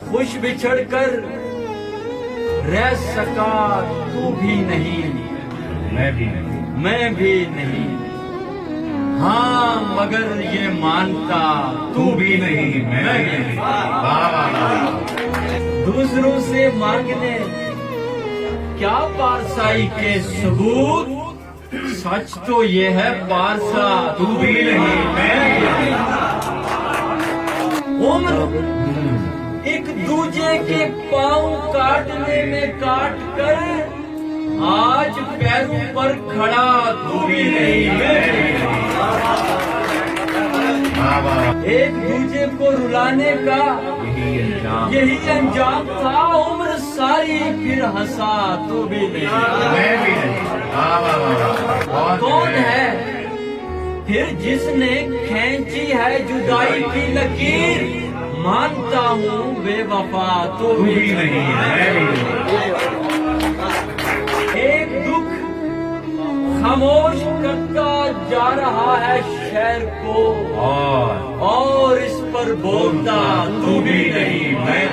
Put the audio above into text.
खुश बिछड़ कर रह सका तू भी नहीं, मैं भी नहीं। मैं भी नहीं। हाँ मगर ये मानता तू भी नहीं, मैं भी नहीं। वाह वाह वाह। दूसरों से मांगने क्या पारसाई के सबूत, सच तो ये है पारसा तू भी नहीं, मैं भी नहीं। उम्र एक दूजे के पांव काटने में काट कर आज पैरों पर खड़ा तू भी नहीं, मैं भी नहीं। वाह वाह। एक दूजे को रुलाने का यही अंजाम, यही अंजाम था उम्र सारी, फिर हंसा तू भी नहीं, मैं भी नहीं। वाह वाह वाह। बहुत कौन है फिर जिसने खींची है जुदाई की लकीर, मानता हूँ बेवफा तो तू भी नहीं, मैं भी नहीं। एक दुख खामोश करता जा रहा है शहर को, और इस पर बोलता तू भी नहीं, मैं